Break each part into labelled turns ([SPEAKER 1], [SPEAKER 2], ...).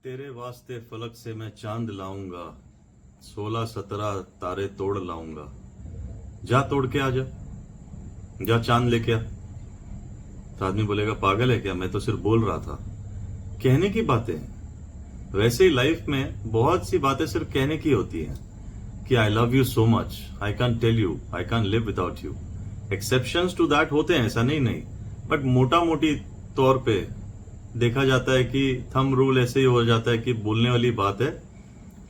[SPEAKER 1] तेरे वास्ते फलक से मैं चांद लाऊंगा, 16-17 तारे तोड़ लाऊंगा। जा तोड़ के आ जा, जा चांद लेके आ। तो आदमी बोलेगा पागल है क्या, मैं तो सिर्फ बोल रहा था। कहने की बातें हैं। वैसे ही लाइफ में बहुत सी बातें सिर्फ कहने की होती हैं कि I love you so much, I can tell you, I can live without you. Exceptions to that होते हैं, ऐसा नहीं, बट मोटा मोटी तौर पे देखा जाता है कि थंब रूल ऐसे ही हो जाता है कि बोलने वाली बात है।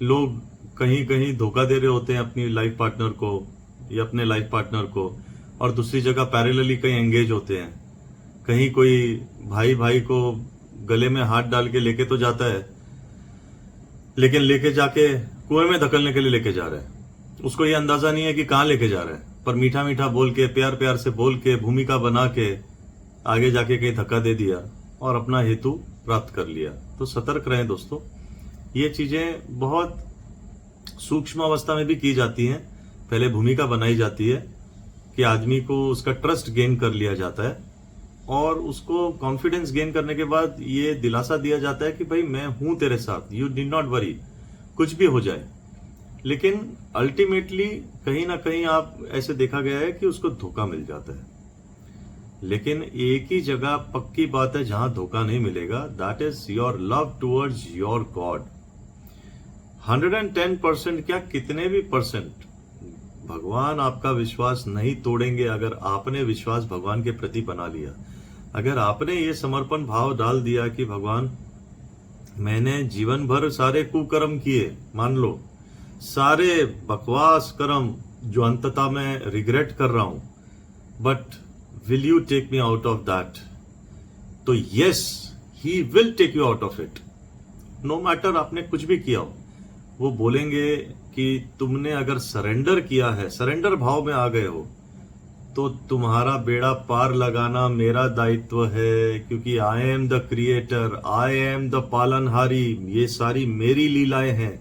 [SPEAKER 1] लोग कहीं कहीं धोखा दे रहे होते हैं अपनी लाइफ पार्टनर को या अपने लाइफ पार्टनर को, और दूसरी जगह पैरेलली कहीं एंगेज होते हैं। कहीं कोई भाई भाई को गले में हाथ डाल के लेके तो जाता है, लेकिन लेके जाके कुएं में धकेलने के लिए लेके जा रहा है। उसको ये अंदाजा नहीं है कि कहाँ लेके जा रहा है, पर मीठा मीठा बोल के, प्यार प्यार से बोल के, भूमिका बना के आगे जाके कहीं धक्का दे दिया और अपना हेतु प्राप्त कर लिया। तो सतर्क रहें दोस्तों। ये चीजें बहुत सूक्ष्म अवस्था में भी की जाती हैं। पहले भूमिका बनाई जाती है कि आदमी को उसका ट्रस्ट गेन कर लिया जाता है, और उसको कॉन्फिडेंस गेन करने के बाद ये दिलासा दिया जाता है कि भाई मैं हूं तेरे साथ, यू डिड नॉट वरी, कुछ भी हो जाए। लेकिन अल्टीमेटली कहीं ना कहीं आप ऐसे देखा गया है कि उसको धोखा मिल जाता है। लेकिन एक ही जगह पक्की बात है जहां धोखा नहीं मिलेगा, that is your love towards your God. 110% क्या, कितने भी परसेंट भगवान आपका विश्वास नहीं तोड़ेंगे अगर आपने विश्वास भगवान के प्रति बना लिया। अगर आपने ये समर्पण भाव डाल दिया कि भगवान मैंने जीवन भर सारे कुकर्म किए, मान लो सारे बकवास कर्म जो अंततः मैं रिग्रेट कर रहा हूं, but will you take me out of that? तो yes, he will take you out of it. No matter आपने कुछ भी किया हो, वो बोलेंगे कि तुमने अगर सरेंडर किया है, सरेंडर भाव में आ गए हो, तो तुम्हारा बेड़ा पार लगाना मेरा दायित्व है, क्योंकि I am the creator, I am the पालनहारी। ये सारी मेरी लीलाएं हैं,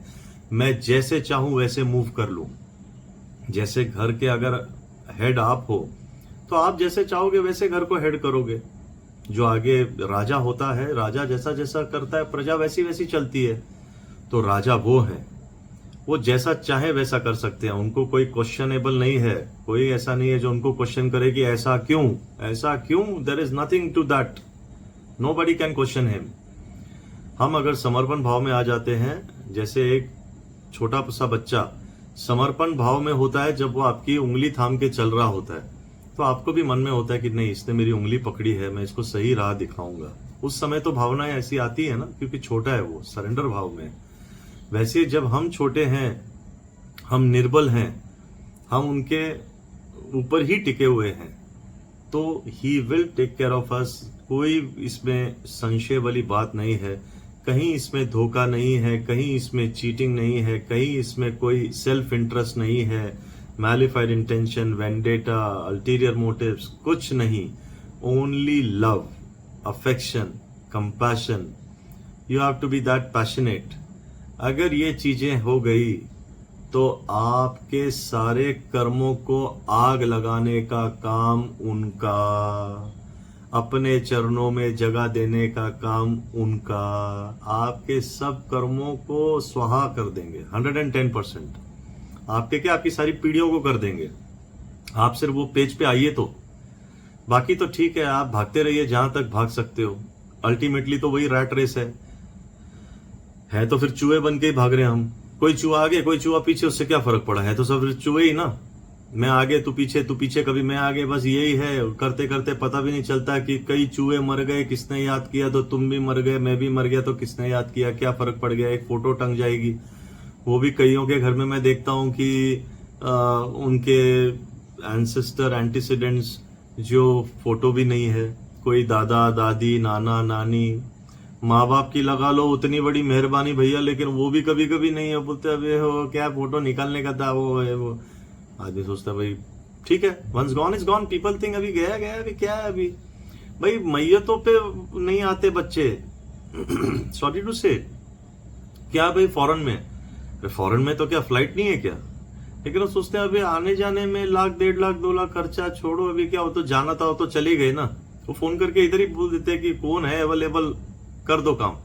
[SPEAKER 1] मैं जैसे चाहूं वैसे मूव कर लूं। जैसे घर के अगर हेड आप हो तो आप जैसे चाहोगे वैसे घर को हेड करोगे। जो आगे राजा होता है, राजा जैसा जैसा करता है प्रजा वैसी वैसी चलती है। तो राजा वो है, वो जैसा चाहे वैसा कर सकते हैं, उनको कोई क्वेश्चनेबल नहीं है। कोई ऐसा नहीं है जो उनको क्वेश्चन करे कि ऐसा क्यों, ऐसा क्यों। There is nothing to that, nobody can question him. हम अगर समर्पण भाव में आ जाते हैं, जैसे एक छोटा सा बच्चा समर्पण भाव में होता है जब वो आपकी उंगली थाम के चल रहा होता है, तो आपको भी मन में होता है कि नहीं, इसने मेरी उंगली पकड़ी है, मैं इसको सही राह दिखाऊंगा। उस समय तो भावनाएं ऐसी आती है ना, क्योंकि छोटा है वो, सरेंडर भाव में। वैसे जब हम छोटे हैं, हम निर्बल हैं, हम उनके ऊपर ही टिके हुए हैं, तो he will take care of us. कोई इसमें संशय वाली बात नहीं है, कहीं इसमें धोखा नहीं है, कहीं इसमें चीटिंग नहीं है, कहीं इसमें कोई सेल्फ इंटरेस्ट नहीं है, malafide intention, vendetta, ulterior motives, कुछ नहीं। Only love, affection, compassion. You have to be that passionate. अगर ये चीजें हो गई तो आपके सारे कर्मों को आग लगाने का काम उनका, अपने चरणों में जगह देने का काम उनका। आपके सब कर्मों को स्वाहा कर देंगे 110%। आपके क्या, आपकी सारी पीढ़ियों को कर देंगे। आप सिर्फ वो पेज पे आइए तो, बाकी तो ठीक है, आप भागते रहिए जहां तक भाग सकते हो। अल्टीमेटली तो वही रैट रेस है तो फिर चूहे बन के ही भाग रहे हैं हम। कोई चूहा आगे, कोई चूहा पीछे, उससे क्या फर्क पड़ा है, तो सब चूहे ही ना। मैं आगे तू पीछे, कभी मैं आगे, बस यही है। करते करते पता भी नहीं चलता कि कई चूहे मर गए, किसने याद किया, तो तुम भी मर गए, मैं भी मर गया, तो किसने याद किया, क्या फर्क पड़ गया। एक फोटो टंग जाएगी, वो भी कईयों के घर में मैं देखता हूं कि उनके एंसेस्टर, एंटीसीडेंट्स जो फोटो भी नहीं है। कोई दादा दादी, नाना नानी, माँ बाप की लगा लो उतनी बड़ी मेहरबानी भैया, लेकिन वो भी कभी कभी नहीं है। बोलते अबे हो क्या, फोटो निकालने का था, वो है वो। आदमी सोचता भाई ठीक है, once gone is gone. People think अभी गया गया, अभी क्या है अभी। भाई मैयतों पे नहीं आते बच्चे, सॉरी टू से। क्या भाई फॉरेन में, फॉरेन में तो क्या फ्लाइट नहीं है क्या। लेकिन वो सोचते हैं अभी आने जाने में 1 लाख 1.5 लाख 2 लाख खर्चा, छोड़ो अभी क्या, वो तो जाना था, वो तो चले गए ना। वो फोन करके इधर ही बोल देते हैं कि कौन है अवेलेबल, कर दो काम।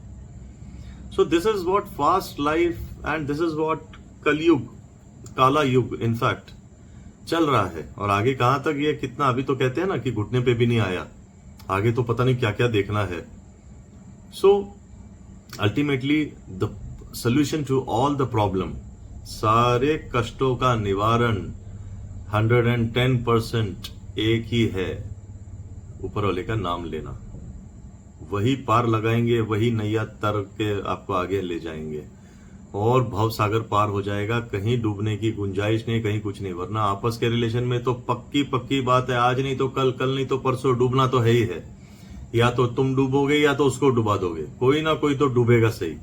[SPEAKER 1] So this is what fast life and this is what कलयुग, काला युग इनफैक्ट चल रहा है। और आगे कहां तक ये कितना, अभी तो कहते हैं ना कि घुटने पे भी नहीं आया, आगे तो पता नहीं क्या क्या देखना है। So ultimately the solution to all the problem, सारे कष्टों का निवारण 110% एक ही है, ऊपर वाले का नाम लेना। वही पार लगाएंगे, वही नैया तर के आपको आगे ले जाएंगे और भव सागर पार हो जाएगा। कहीं डूबने की गुंजाइश नहीं, कहीं कुछ नहीं। वरना आपस के रिलेशन में तो पक्की पक्की बात है, आज नहीं तो कल, कल नहीं तो परसों डूबना तो है ही है। या तो तुम डूबोगे या तो उसको डुबा दोगे, कोई ना कोई तो डूबेगा सही।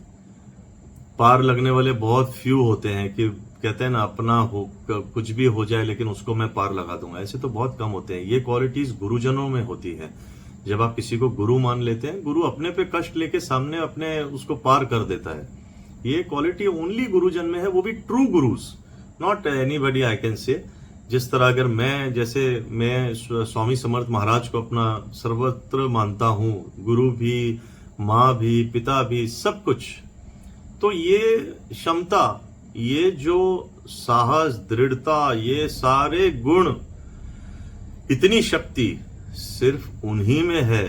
[SPEAKER 1] पार लगने वाले बहुत फ्यू होते हैं कि कहते हैं ना अपना हो कुछ भी हो जाए लेकिन उसको मैं पार लगा दूंगा, ऐसे तो बहुत कम होते हैं। ये क्वालिटीज गुरुजनों में होती है। जब आप किसी को गुरु मान लेते हैं, गुरु अपने पे कष्ट लेके सामने अपने उसको पार कर देता है। ये क्वालिटी ओनली गुरुजन में है, वो भी true gurus, not anybody I can say. जिस तरह अगर मैं स्वामी समर्थ महाराज को अपना सर्वत्र मानता हूं, गुरु भी, माँ भी, पिता भी, सब कुछ, तो ये क्षमता, ये जो साहस, दृढ़ता, ये सारे गुण, इतनी शक्ति सिर्फ उन्हीं में है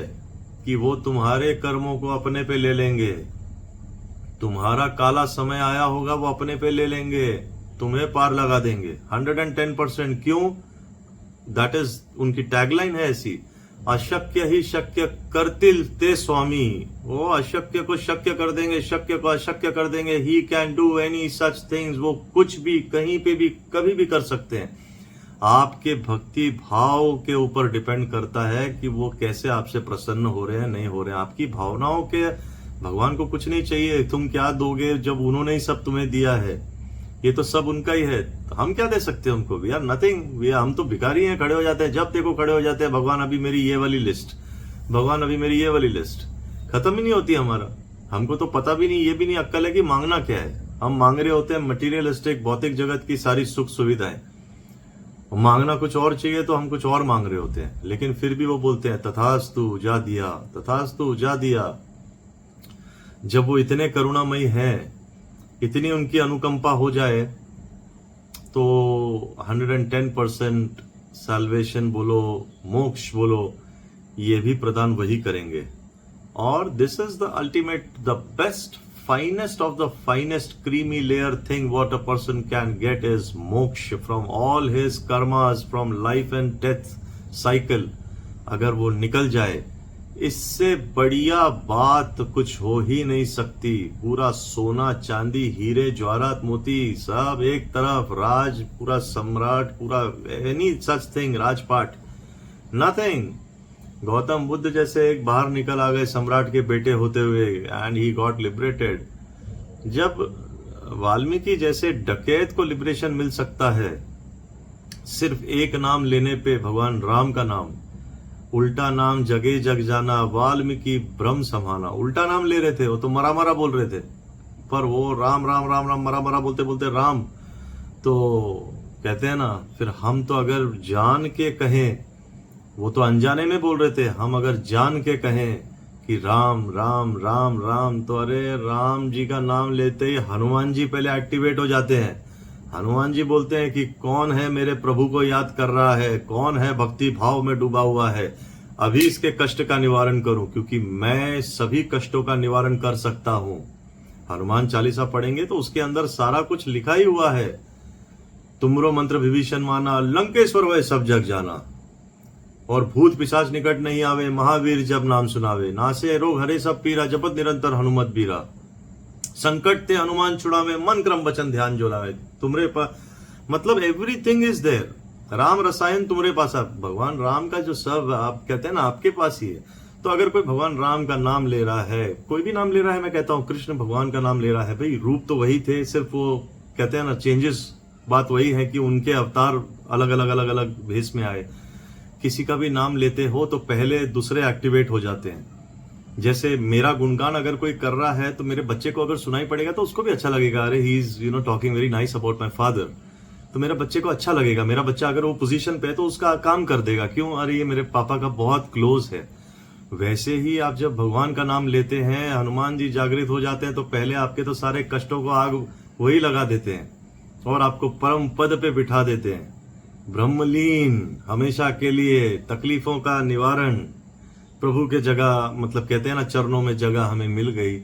[SPEAKER 1] कि वो तुम्हारे कर्मों को अपने पे ले लेंगे। तुम्हारा काला समय आया होगा, वो अपने पे ले लेंगे, तुम्हें पार लगा देंगे 110%। क्यों? दैट इज उनकी टैगलाइन है ऐसी, अशक्य ही शक्य करतिल ते स्वामी। वो अशक्य को शक्य कर देंगे, शक्य को अशक्य कर देंगे। He can do any such things. वो कुछ भी, कहीं पे भी, कभी भी कर सकते हैं। आपके भक्ति भाव के ऊपर डिपेंड करता है कि वो कैसे आपसे प्रसन्न हो रहे हैं, नहीं हो रहे हैं। आपकी भावनाओं के, भगवान को कुछ नहीं चाहिए, तुम क्या दोगे जब उन्होंने ही सब तुम्हें दिया है। ये तो सब उनका ही है, तो हम क्या दे सकते हैं उनको? वी आर नथिंग, हम तो भिखारी हैं, खड़े हो जाते हैं। जब देखो खड़े हो जाते हैं, भगवान अभी मेरी ये वाली लिस्ट, भगवान अभी मेरी ये वाली लिस्ट। खत्म ही नहीं होती हमारा। हमको तो पता भी नहीं, ये भी नहीं अक्कल है कि मांगना क्या है। हम मांग रहे होते हैं मटीरियलिस्टिक, भौतिक जगत की सारी सुख सुविधाएं। मांगना कुछ और चाहिए तो हम कुछ और मांग रहे होते हैं। लेकिन फिर भी वो बोलते हैं तथास्तु जा दिया, तथास्तु जा दिया। जब वो इतने करुणामयी हैं, इतनी उनकी अनुकंपा हो जाए, तो 110% सैल्वेशन बोलो, मोक्ष बोलो, ये भी प्रदान वही करेंगे। और this is the ultimate, the best, finest of the finest creamy layer thing what a person can get is moksha from all his karmas, from life and death cycle। अगर वो निकल जाए, इससे बढ़िया बात कुछ हो ही नहीं सकती। पूरा सोना चांदी हीरे जवाहरात मोती सब एक तरफ, राज, पूरा सम्राट, पूरा एनी सच थिंग, राजपाट, नथिंग। गौतम बुद्ध जैसे एक बाहर निकल आ गए सम्राट के बेटे होते हुए, एंड ही गॉट लिबरेटेड। जब वाल्मीकि जैसे डकैत को लिबरेशन मिल सकता है सिर्फ एक नाम लेने पे, भगवान राम का नाम, उल्टा नाम जगे जग जाना, वाल्मीकि ब्रह्म समाना। उल्टा नाम ले रहे थे, वो तो मरा मरा बोल रहे थे, पर वो राम राम राम राम मरा मरा बोलते बोलते राम। तो कहते हैं ना, फिर हम तो अगर जान के कहें, वो तो अनजाने में बोल रहे थे, हम अगर जान के कहें कि राम राम राम राम, तो अरे राम जी का नाम लेते ही हनुमान जी पहले एक्टिवेट हो जाते हैं। हनुमान जी बोलते हैं कि कौन है मेरे प्रभु को याद कर रहा है, कौन है भक्ति भाव में डूबा हुआ है, अभी इसके कष्ट का निवारण करूं, क्योंकि मैं सभी कष्टों का निवारण कर सकता हूं। हनुमान चालीसा पढ़ेंगे तो उसके अंदर सारा कुछ लिखा ही हुआ है। तुमरो मंत्र विभीषण माना, लंकेश्वर वह सब जग जाना, और भूत पिशाच निकट नहीं आवे, महावीर जब नाम सुनावे, नासे रोग हरे सब पीरा, जपत निरंतर हनुमत बीरा, संकट ते हनुमान छुड़ावे, मन क्रम वचन ध्यान जो लावे। तुमरे पास, मतलब एवरीथिंग इज देयर, राम रसायन तुमरे पास। भगवान राम का जो सब आप कहते हैं ना, आपके पास ही है। तो अगर कोई भगवान राम का नाम ले रहा है, कोई भी नाम ले रहा है, मैं कहता हूं कृष्ण भगवान का नाम ले रहा है, भाई रूप तो वही थे, सिर्फ वो कहते हैं ना चेंजेस, बात वही है कि उनके अवतार अलग अलग अलग अलग भेष में आए। किसी का भी नाम लेते हो तो पहले दूसरे एक्टिवेट हो जाते हैं। जैसे मेरा गुणगान अगर कोई कर रहा है तो मेरे बच्चे को अगर सुनाई पड़ेगा तो उसको भी अच्छा लगेगा, अरे he is talking very nice about my father, तो मेरे बच्चे को अच्छा लगेगा। मेरा बच्चा अगर वो पोजीशन पे है तो उसका काम कर देगा, क्यों? अरे ये मेरे पापा का बहुत क्लोज है। वैसे ही आप जब भगवान का नाम लेते हैं, हनुमान जी जागृत हो जाते हैं, तो पहले आपके तो सारे कष्टों को आग वही लगा देते हैं और आपको परम पद पे बिठा देते हैं। ब्रह्मलीन, हमेशा के लिए तकलीफों का निवारण, प्रभु के जगह, मतलब कहते हैं ना, चरणों में जगह हमें मिल गई।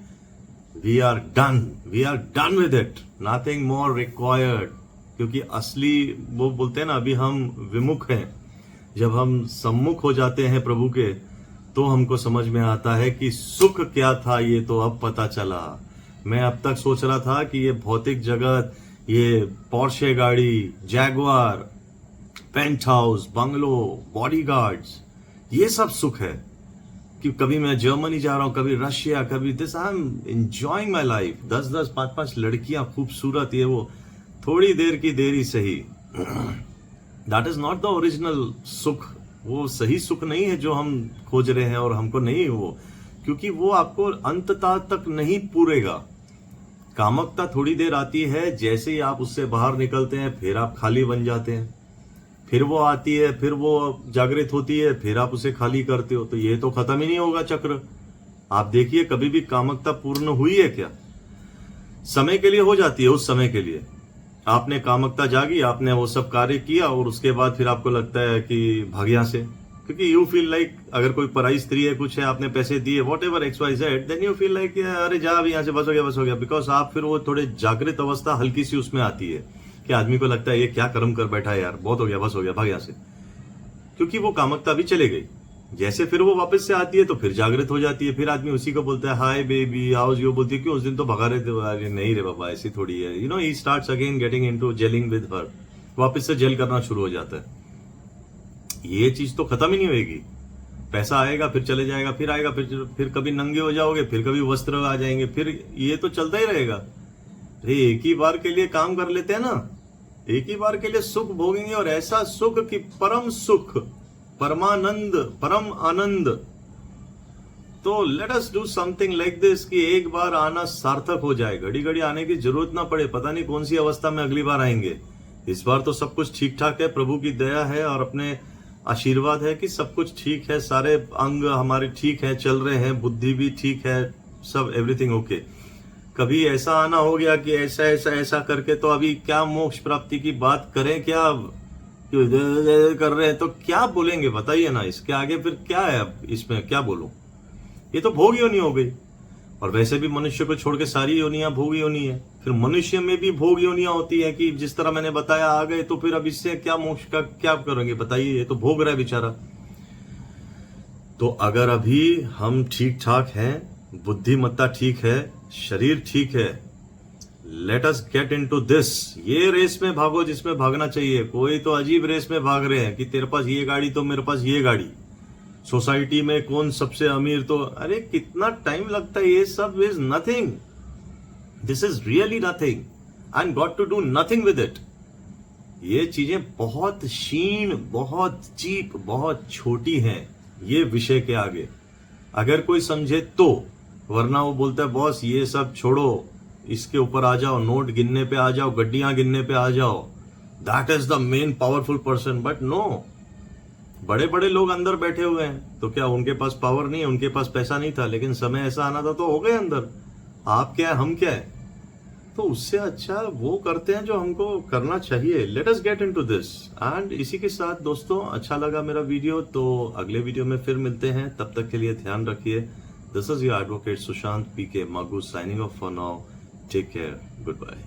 [SPEAKER 1] We are done with it, nothing more required. क्योंकि असली, वो बोलते हैं ना, अभी हम विमुख हैं। जब हम सम्मुख हो जाते हैं प्रभु के, तो हमको समझ में आता है कि सुख क्या था, ये तो अब पता चला। मैं अब तक सोच रहा था कि ये भौतिक जगत, ये पोर्शे गाड़ी, Jaguar, penthouse, bungalow, bodyguards, ये सब सुख है। कि कभी मैं जर्मनी जा रहा हूं, कभी रशिया, कभी this, I am enjoying my life. 10-10, 5-5 लड़कियां खूबसूरत, ये वो, थोड़ी देर की देरी सही। That is not the original सुख। वो सही सुख नहीं है जो हम खोज रहे हैं, और हमको नहीं वो, क्योंकि वो आपको अंततः तक नहीं पूरेगा। कामकता थोड़ी देर आती है, जैसे ही आप उससे बाहर निकलते हैं फिर आप खाली बन जाते हैं। फिर वो आती है, फिर वो जागृत होती है, फिर आप उसे खाली करते हो। तो ये तो खत्म ही नहीं होगा चक्र। आप देखिए, कभी भी कामकता पूर्ण हुई है क्या? समय के लिए हो जाती है, उस समय के लिए आपने कामकता जागी, आपने वो सब कार्य किया, और उसके बाद फिर आपको लगता है कि भाग यहां से। क्योंकि यू फील लाइक, अगर कोई पराई स्त्री है, कुछ है, आपने पैसे दिए, whatever XYZ, then you feel like अरे जा अभी यहां से, बस हो गया। बिकॉज आप फिर वो थोड़े जागृत अवस्था हल्की सी उसमें आती है कि आदमी को लगता है ये क्या कर्म कर बैठा है यार, बहुत हो गया, बस हो गया, भाग यहां से। क्योंकि वो कामकता भी चले गई। जैसे फिर वो वापस से आती है तो फिर जागृत हो जाती है, फिर आदमी उसी को बोलता है हाय बेबी हाउस यू, बोलती है क्यों उस दिन तो भगा रहे थे। अरे नहीं रे बाबा, ऐसी थोड़ी है। You know, he starts again getting into gelling with her, वापस से जेल करना शुरू हो जाता है। ये चीज तो खत्म ही नहीं होगी। पैसा आएगा फिर चले जाएगा, फिर आएगा फिर कभी नंगे हो जाओगे, फिर कभी वस्त्र आ जाएंगे, फिर ये तो चलता ही रहेगा। अरे एक ही बार के लिए काम कर लेते हैं ना, एक ही बार के लिए सुख भोगेंगे, और ऐसा सुख कि परम सुख, परमानंद, परम आनंद। तो let us do something like this कि एक बार आना सार्थक हो जाए, घड़ी घड़ी आने की जरूरत ना पड़े। पता नहीं कौन सी अवस्था में अगली बार आएंगे। इस बार तो सब कुछ ठीक ठाक है, प्रभु की दया है और अपने आशीर्वाद है कि सब कुछ ठीक है, सारे अंग हमारे ठीक है, चल रहे हैं, बुद्धि भी ठीक है, सब एवरीथिंग ओके। कभी ऐसा आना हो गया कि ऐसा ऐसा ऐसा करके, तो अभी क्या मोक्ष प्राप्ति की बात करें, क्या कर रहे हैं, तो क्या बोलेंगे बताइए ना। इसके आगे फिर क्या है, अब इसमें क्या बोलूं। ये तो भोग योनि हो गई, और वैसे भी मनुष्य को छोड़ के सारी योनियां भोग योनि है। फिर मनुष्य में भी भोग योनियां होती है कि जिस तरह मैंने बताया आ गए, तो फिर अब इससे क्या मोक्ष का क्या करेंगे बताइए। ये तो भोग रहा है बेचारा। तो अगर अभी हम ठीक ठाक हैं, बुद्धिमत्ता ठीक है, शरीर ठीक है, let us get into this. ये रेस में भागो जिसमें भागना चाहिए। कोई तो अजीब रेस में भाग रहे हैं कि तेरे पास ये गाड़ी तो मेरे पास ये गाड़ी, सोसाइटी में कौन सबसे अमीर, तो अरे कितना टाइम लगता है। ये सब is nothing, this is really nothing and got to do nothing with it. ये चीजें बहुत क्षीण, बहुत चीप, बहुत छोटी हैं ये विषय के आगे, अगर कोई समझे तो। वरना वो बोलता है बॉस ये सब छोड़ो, इसके ऊपर आ जाओ, नोट गिनने पे आ जाओ, गड्डियां गिनने पे आ जाओ, that is the main powerful person. But no, बड़े बड़े लोग अंदर बैठे हुए हैं, तो क्या उनके पास पावर नहीं है, उनके पास पैसा नहीं था, लेकिन समय ऐसा आना था तो हो गए अंदर। आप क्या है, हम क्या है, तो उससे अच्छा वो करते हैं जो हमको करना चाहिए। Let us get into this. And इसी के साथ दोस्तों, अच्छा लगा मेरा वीडियो, तो अगले वीडियो में फिर मिलते हैं। तब तक के लिए ध्यान रखिए। This is your advocate Sushant PK Maggu signing off for now. Take care. Goodbye.